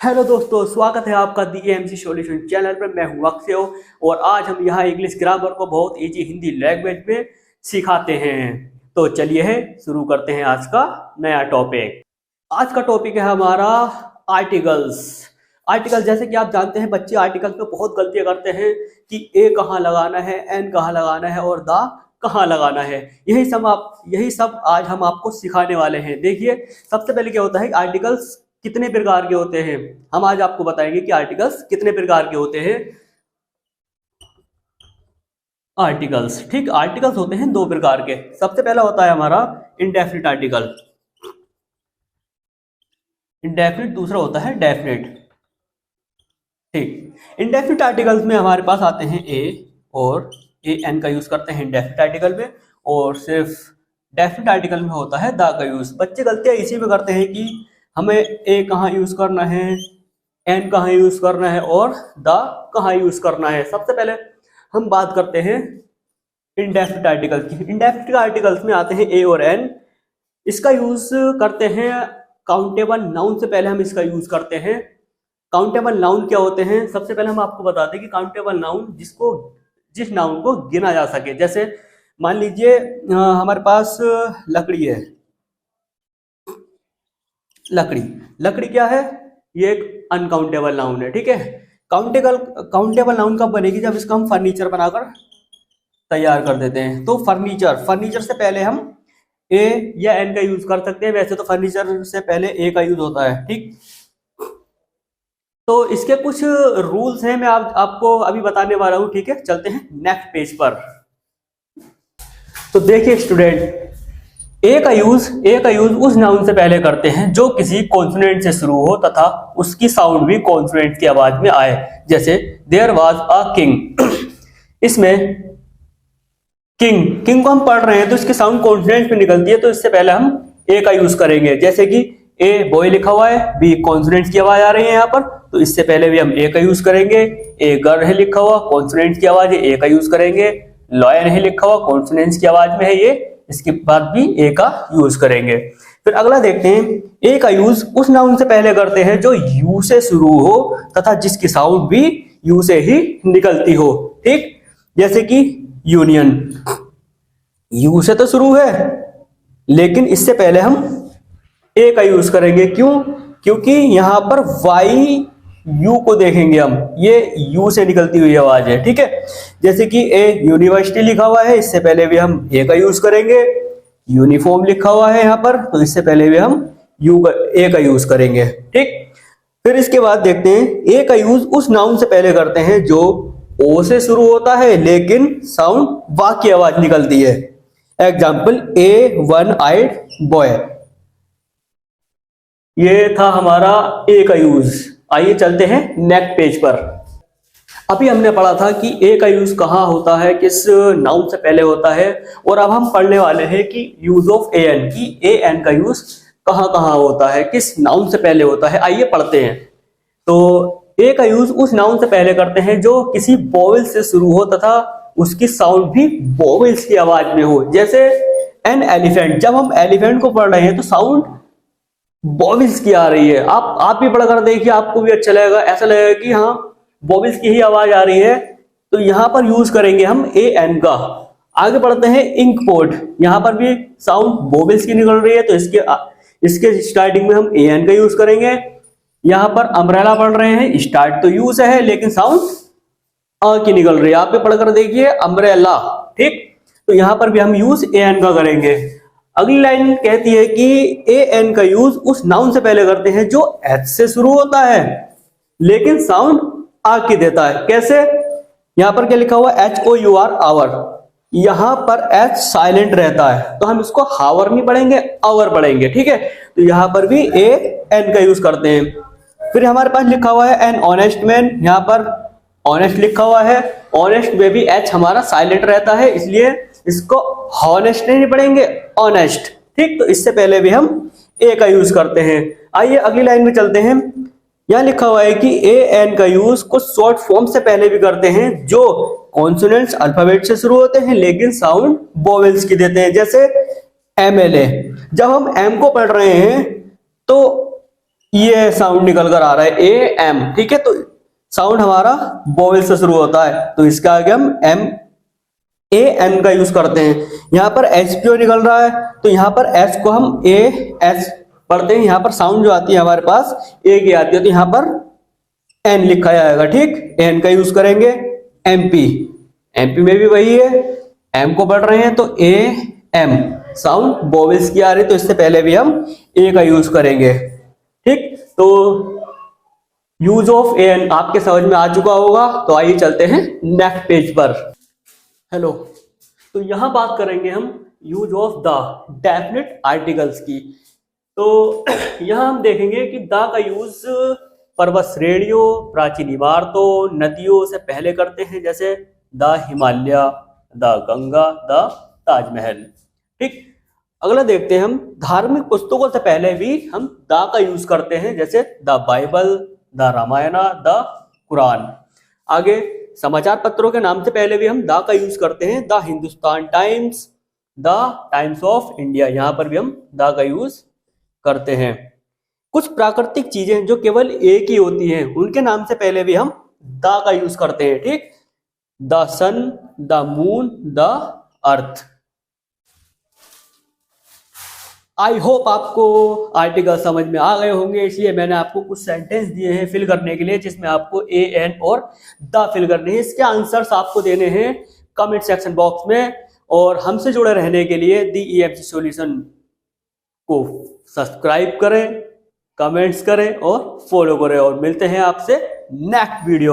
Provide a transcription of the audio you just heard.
Hello दोस्तों, स्वागत है आपका दी एमसी सॉल्यूशन चैनल पर। मैं हूं अक्षय और आज हम यहाँ इंग्लिश ग्रामर को बहुत इजी हिंदी लैंग्वेज में सिखाते हैं। तो चलिए शुरू करते हैं आज का नया टॉपिक। आज का टॉपिक है हमारा आर्टिकल्स। आर्टिकल, जैसे कि आप जानते हैं बच्चे आर्टिकल्स में बहुत गलतियां करते हैं कि ए कहाँ लगाना है, एन कहाँ लगाना है और द कहाँ लगाना है। यही सब आज हम आपको सिखाने वाले हैं। देखिए, सबसे पहले क्या होता है, आर्टिकल्स कितने प्रकार के होते हैं। हम आज आपको बताएंगे कि आर्टिकल्स कितने प्रकार के होते हैं। आर्टिकल्स, ठीक, आर्टिकल्स होते हैं दो प्रकार के। सबसे पहला होता है हमारा इंडेफिनिट आर्टिकल, इंडेफिनिट। दूसरा होता है डेफिनिट। ठीक, इंडेफिनिट आर्टिकल्स में हमारे पास आते हैं ए और ए एन का यूज करते हैं इंडेफिनिट आर्टिकल में, और सिर्फ डेफिनिट आर्टिकल में होता है द का यूज। बच्चे गलतियां इसी में करते हैं कि हमें ए कहाँ यूज करना है, एन कहाँ यूज करना है और द कहाँ यूज करना है। सबसे पहले हम बात करते हैं इंडेफिनिट आर्टिकल की। इंडेफिनिट आर्टिकल्स में आते हैं ए और एन। इसका यूज करते हैं काउंटेबल नाउन से पहले हम इसका यूज करते हैं। काउंटेबल नाउन क्या होते हैं, सबसे पहले हम आपको बताते हैं कि काउंटेबल नाउन जिस नाउन को गिना जा सके। जैसे मान लीजिए हमारे पास लकड़ी है। लकड़ी क्या है, ये एक अनकाउंटेबल नाउन है। ठीक है, काउंटेबल नाउन कब बनेगी, जब इसका हम फर्नीचर बनाकर तैयार कर देते हैं। तो फर्नीचर से पहले हम ए या एन का यूज कर सकते हैं। वैसे तो फर्नीचर से पहले ए का यूज होता है। ठीक, तो इसके कुछ रूल्स हैं, मैं आपको अभी बताने वाला हूं। ठीक है, चलते हैं नेक्स्ट पेज पर। तो देखिए स्टूडेंट, ए का यूज उस नाउन से पहले करते हैं जो किसी कॉन्सोनेंट से शुरू हो तथा उसकी साउंड भी कॉन्सोनेंट की आवाज में आए। जैसे देयर वाज अ किंग। इसमें किंग को हम पढ़ रहे हैं तो इसकी साउंड कॉन्सोनेंट में निकलती है, तो इससे पहले हम ए का यूज करेंगे। जैसे कि ए बॉय लिखा हुआ है, बी कॉन्सोनेंट की आवाज आ रही है यहाँ पर, तो इससे पहले भी हम ए का यूज करेंगे। ए गर्ल है लिखा हुआ, कॉन्सोनेंट की आवाज है, ए का यूज करेंगे। लॉयन है लिखा हुआ, कॉन्सोनेंट की आवाज में है ये, इसके बाद भी ए का यूज करेंगे। फिर अगला देखते हैं, ए का यूज उस नाउन से पहले करते हैं जो यू से शुरू हो तथा जिसकी साउंड भी यू से ही निकलती हो। ठीक, जैसे कि यूनियन, यू से तो शुरू है लेकिन इससे पहले हम ए का यूज करेंगे। क्योंकि यहां पर वाई यू को देखेंगे हम, ये यू से निकलती हुई आवाज है। ठीक है, जैसे कि ए यूनिवर्सिटी लिखा हुआ है, इससे पहले भी हम ए का यूज करेंगे। यूनिफॉर्म लिखा हुआ है यहाँ पर, तो इससे पहले भी हम ए का यूज करेंगे। ठीक, फिर इसके बाद देखते हैं, ए का यूज उस नाउन से पहले करते हैं जो ओ से शुरू होता है लेकिन साउंड वा की आवाज निकलती है। एग्जाम्पल, ए वन आइड बॉय। ये था हमारा ए का यूज। आइए चलते हैं नेक्स्ट पेज पर। अभी हमने पढ़ा था कि ए का यूज कहाँ होता है, किस नाउन से पहले होता है, और अब हम पढ़ने वाले हैं कि यूज ऑफ ए एन, की ए एन का यूज कहाँ कहाँ होता है, किस नाउन से पहले होता है। आइए पढ़ते हैं। तो ए का यूज उस नाउन से पहले करते हैं जो किसी वोवेल से शुरू हो तथा उसकी साउंड भी वोवेल्स की आवाज में हो। जैसे एन एलिफेंट, जब हम एलिफेंट को पढ़ रहे हैं तो साउंड वोवेल्स की आ रही है। आप भी पढ़कर देखिए, आपको भी अच्छा लगेगा, ऐसा लगेगा कि हाँ वोवेल्स की ही आवाज आ रही है। तो यहां पर यूज करेंगे हम ए एन का। आगे बढ़ते हैं, इंक पोर्ट, यहां पर भी साउंड वोवेल्स की निकल रही है, तो इसके स्टार्टिंग में हम ए एन का यूज करेंगे। यहां पर अम्ब्रेला पढ़ रहे हैं, स्टार्ट तो यूज है लेकिन साउंड अ की निकल रही है। आप भी पढ़कर देखिए, अम्ब्रेला। ठीक, तो यहां पर भी हम यूज ए एन का करेंगे। अगली लाइन कहती है कि ए एन का यूज उस नाउन से पहले करते हैं जो एच से शुरू होता है लेकिन साउंड आ की देता है। कैसे, यहां पर क्या लिखा हुआ, H O U R, hour. यहां पर एच साइलेंट रहता है तो हम इसको हावर नहीं पढ़ेंगे, आवर पढ़ेंगे। ठीक है, तो यहां पर भी ए एन का यूज करते हैं। फिर हमारे पास लिखा हुआ है एन ऑनेस्ट मैन, यहां पर ऑनेस्ट लिखा हुआ है, ऑनेस्ट में भी एच हमारा साइलेंट रहता है, इसलिए इसको हॉनेस्ट नहीं पढ़ेंगे, ऑनेस्ट। ठीक, तो इससे पहले भी हम ए का यूज करते हैं। आइए अगली लाइन में चलते हैं। यहां लिखा हुआ है कि ए एन का यूज कुछ शॉर्ट फॉर्म से पहले भी करते हैं जो कॉन्सोनेंट्स अल्फाबेट से शुरू होते हैं लेकिन साउंड वोवेल्स की देते हैं। जैसे एमएलए, जब हम एम को पढ़ रहे हैं तो ये साउंड निकल कर आ रहा है ए एम, ठीक है। तो साउंड हमारा वोवेल से शुरू होता है, तो इसका आगे हम एम ए एन का यूज करते हैं। यहाँ पर एच पी ओ निकल रहा है, तो यहाँ पर एच को हम ए एस पढ़ते हैं। यहाँ पर साउंड जो आती है हमारे पास ए की आती है, तो यहाँ पर एन लिखा जाएगा, ठीक। एन का यूज करेंगे। एमपी, एमपी में भी वही है, एम को पढ़ रहे हैं तो ए एम, साउंड वोवेल्स की आ रही है, तो इससे पहले भी हम ए का यूज करेंगे, ठीक। तो यूज ऑफ ए एन आपके समझ में आ चुका होगा। तो आइए चलते हैं नेक्स्ट पेज पर। हेलो, तो यहां बात करेंगे हम use of the definite articles की। तो यहां हम देखेंगे कि द का यूज पर्वत श्रेणियों, प्राचीन इमारतों, नदियों से पहले करते हैं, जैसे the Himalaya, the Ganga, the Taj Mahal, ठीक। अगला देखते हैं हम धार्मिक पुस्तकों से पहले भी हम द का यूज करते हैं, जैसे the Bible, the Ramayana, the Quran. आगे समाचार पत्रों के नाम से पहले भी हम द का यूज करते हैं, the Hindustan times, the times of India, यहां पर भी हम द का यूज करते हैं। कुछ प्राकृतिक चीजें जो केवल एक ही होती हैं, उनके नाम से पहले भी हम द का यूज करते हैं, ठीक। The sun, the moon, the earth. I hope आपको आर्टिकल समझ में आ गए होंगे, इसलिए मैंने आपको कुछ सेंटेंस दिए हैं फिल करने के लिए, जिसमें आपको ए एन और द फिल करने हैं। इसके आंसर्स आपको देने हैं कमेंट सेक्शन बॉक्स में। और हमसे जुड़े रहने के लिए दी EMC सॉल्यूशन को सब्सक्राइब करें, कमेंट्स करें और फॉलो करें। और मिलते हैं आपसे नेक्स्ट वीडियो।